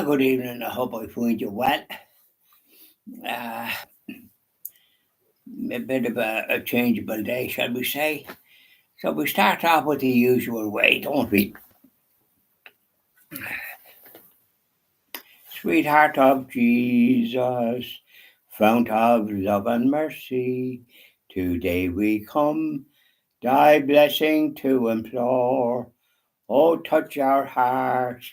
Good evening. I hope I find you well. Uh, a bit of a changeable day, shall we say? So we start off with the usual way, don't we? Sweetheart of Jesus, fount of love and mercy, today we come, thy blessing to implore. Oh, touch our hearts,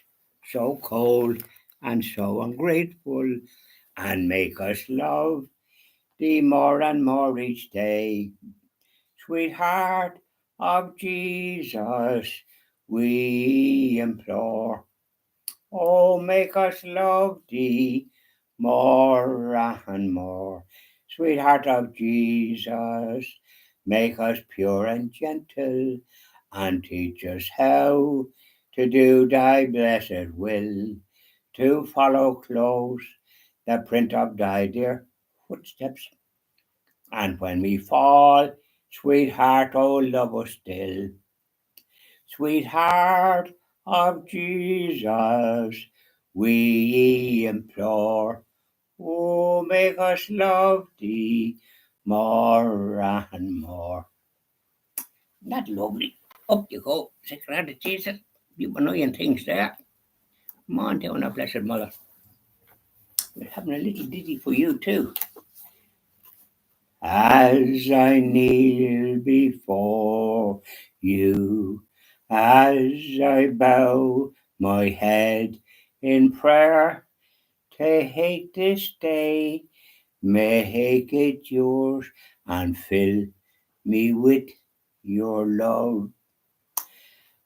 so cold and so ungrateful, and make us love thee more and more each day. Sweetheart of Jesus, we implore. Oh, make us love thee more and more. Sweetheart of Jesus, make us pure and gentle, and teach us how to do thy blessed will, to follow close the print of thy dear footsteps. And when we fall, sweetheart, oh, love us still. Sweetheart of Jesus, we implore. Oh, make us love thee more and more. Isn't that lovely? Up you go, Sacred of Jesus. You annoying things there. Come on down, our blessed mother. We're having a little ditty for you too. As I kneel before you, as I bow my head in prayer, take this day, make it yours, and fill me with your love.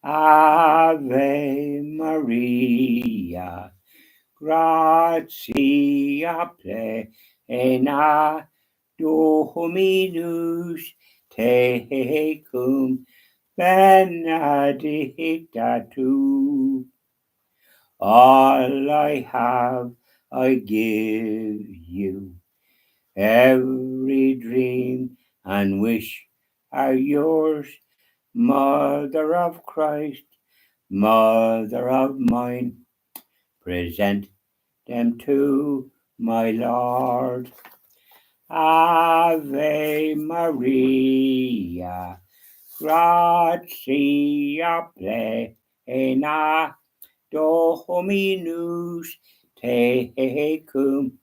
Ave Maria, gratia plena, Dominus tecum benedicta tu. All I have I give you. Every dream and wish are yours. Mother of Christ, Mother of mine, present them to my Lord. Ave Maria, gratia plena, Dominus tecum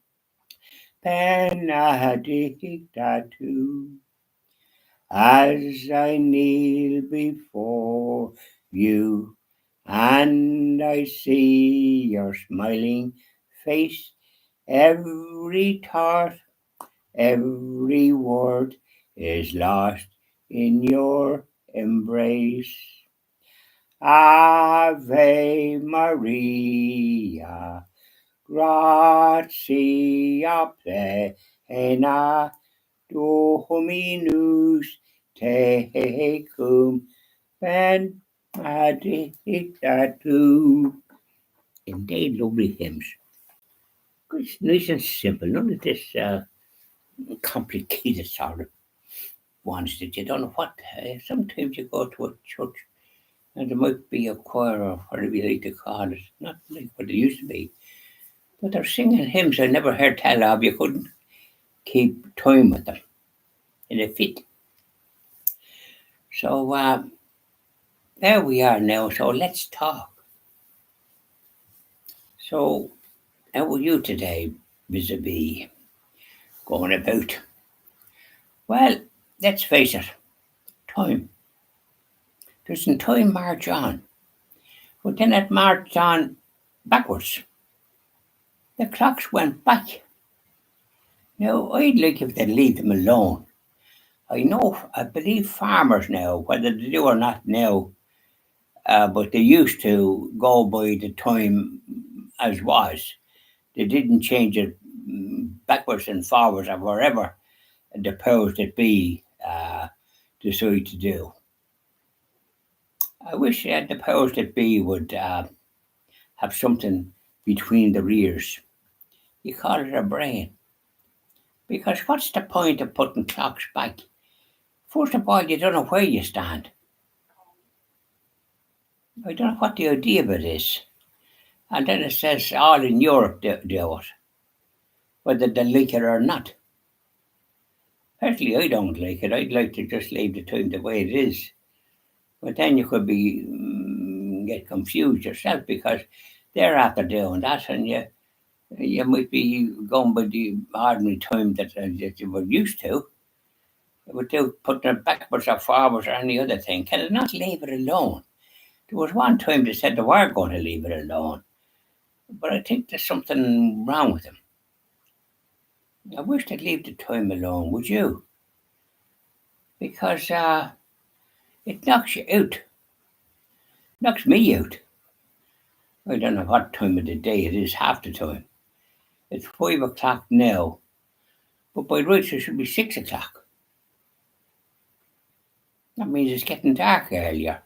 benedicta tu. As I kneel before you and I see your smiling face, every thought, every word is lost in your embrace. Ave Maria, gratia plena, Dominus tecum benedicta tu. Indeed, lovely hymns. It's nice and simple. None of this complicated sort of ones that you don't know what. Sometimes you go to a church and there might be a choir or whatever you like to call it, not like what it used to be. But they're singing hymns I never heard tell of. You couldn't keep time with them in a fit. So there we are now. So let's talk. So how are you today, vis-a-vis going about? Well, let's face it, time. Doesn't time march on? But then it marched on backwards. The clocks went back. Now, I'd like if they'd leave them alone. I believe farmers now, whether they do or not now, but they used to go by the time as was. They didn't change it backwards and forwards or wherever the powers that be decide to do. I wish the powers that be would have something between their ears. You call it a brain. Because what's the point of putting clocks back? First of all, you don't know where you stand. I don't know what the idea of it is. And then it says all in Europe do it, whether they like it or not. Personally, I don't like it. I'd like to just leave the time the way it is. But then you could be get confused yourself because they're after doing that, and you might be going by the ordinary time that you were used to. Without putting it backwards or forwards or any other thing. Can it not leave it alone? There was one time they said they were going to leave it alone, but I think there's something wrong with them. I wish they'd leave the time alone, would you? Because it knocks you out. Knocks me out. I don't know what time of the day it is half the time. It's 5 o'clock now, but by rights it should be 6 o'clock. That means it's getting dark earlier.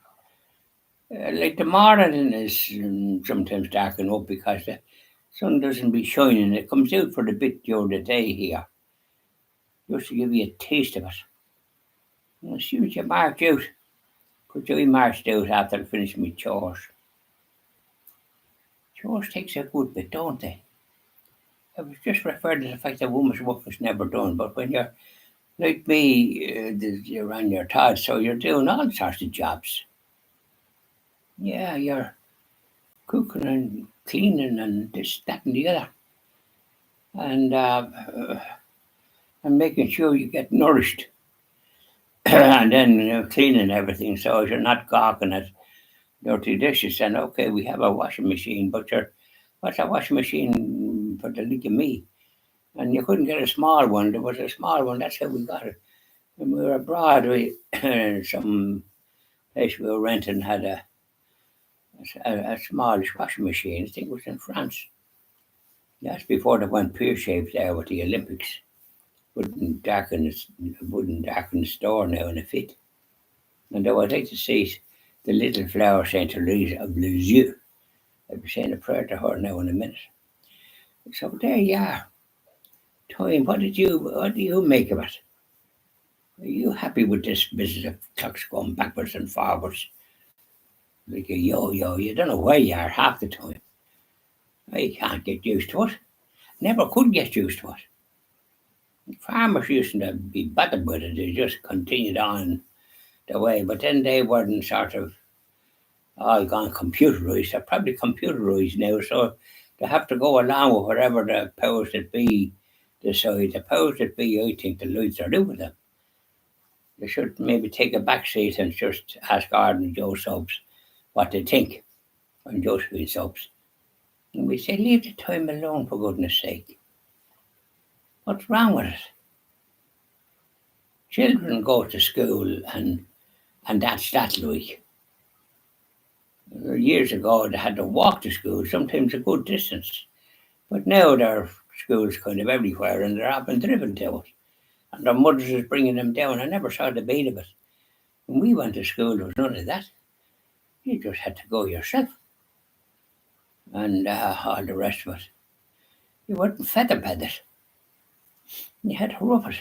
Like the morning is sometimes darkening up because the sun doesn't be shining. It comes out for a bit during the day here, just to give you a taste of it. And as soon as you march out, because I marched out after I finished my chores. Chores takes a good bit, don't they? I was just referring to the fact that woman's work is never done, but when you're like me, you're on your tods, so you're doing all sorts of jobs. Yeah, you're cooking and cleaning and this, that, and the other, and making sure you get nourished, and then cleaning everything so you're not gawking at dirty dishes. And okay, we have a washing machine, but what's a washing machine for the like of me? And you couldn't get a small one. There was a small one. That's how we got it. When we were abroad, we some place we were renting had a smallish washing machine. I think it was in France. That's before they went pear-shaped there with the Olympics. Wouldn't darken the store now in a fit. And though I'd like to see the little flower Saint Teresa of Lisieux, I'll be saying a prayer to her now in a minute. So there you are. Time, what do you make of it? Are you happy with this business of clocks going backwards and forwards? Like a yo-yo, you don't know where you are half the time. I can't get used to it. Never could get used to it. Farmers used to be bothered with it. They just continued on the way, but then they weren't sort of all gone computerized. They're probably computerized now, so they have to go along with whatever the powers that be decide. The powers that be, I think the lights are doing with them. They should maybe take a back seat and just ask Arden and Joe Subs what they think, and Josephine Subs. And we say, leave the time alone, for goodness sake. What's wrong with it? Children go to school and that's that like. Years ago, they had to walk to school, sometimes a good distance. But now there are schools kind of everywhere and they're often driven to it. And their mothers is bringing them down. I never saw the bait of it. When we went to school, there was none of that. You just had to go yourself. And all the rest of it. You weren't feather bedded. You had to rough it.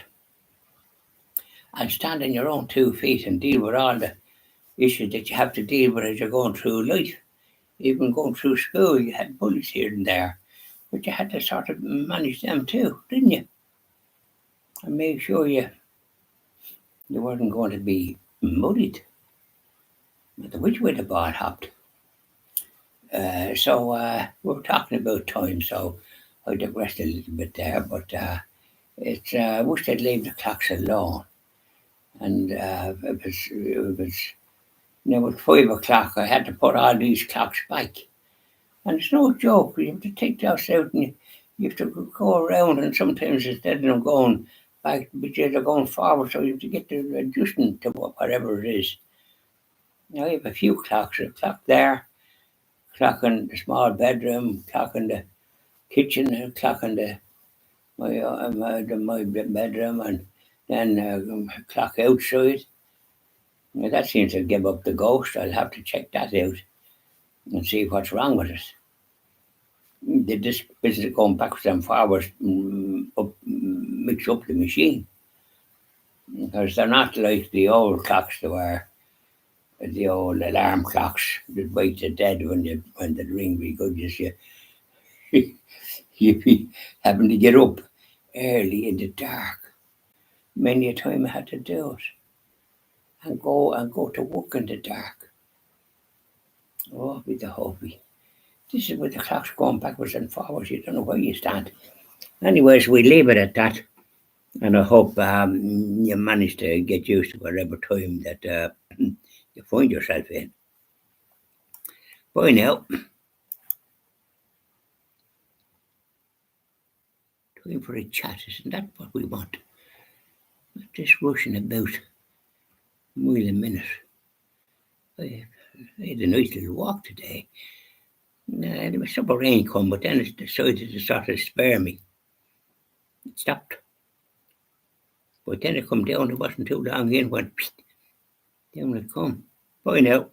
And stand on your own 2 feet and deal with all the issues that you have to deal with as you're going through life. Even going through school, you had bullies here and there. But you had to sort of manage them too, didn't you? And make sure you weren't going to be muddied. Which way the ball hopped. So we're talking about time, so I digressed a little bit there, but it's I wish they'd leave the clocks alone. And it was at 5 o'clock. I had to put all these clocks back, and it's no joke. You have to take those out, and you have to go around, and sometimes instead of them going back, but they're going forward, so you have to get the adjustment to whatever it is. Now I have a few clocks. A clock there, clock in the small bedroom, clock in the kitchen, a clock in my bedroom, and then a clock outside. Now that seems to give up the ghost. I'll have to check that out and see what's wrong with it. Did this business going backwards and forwards mix up the machine? Because they're not like the old clocks they were the old alarm clocks that wake the dead when the ring be good, you be having to get up early in the dark. Many a time I had to do it and go to work in the dark. Oh, with the hobby. This is with the clocks going backwards and forwards. You don't know where you stand. Anyways, we leave it at that. And I hope you manage to get used to whatever time that you find yourself in. Bye now. Time for a chat, isn't that what we want? Not just rushing about a mile a minute. I had a nice little walk today. There was some rain come, but then it decided to sort of spare me. It stopped. But then it come down, it wasn't too long in, went down it come. Bye now.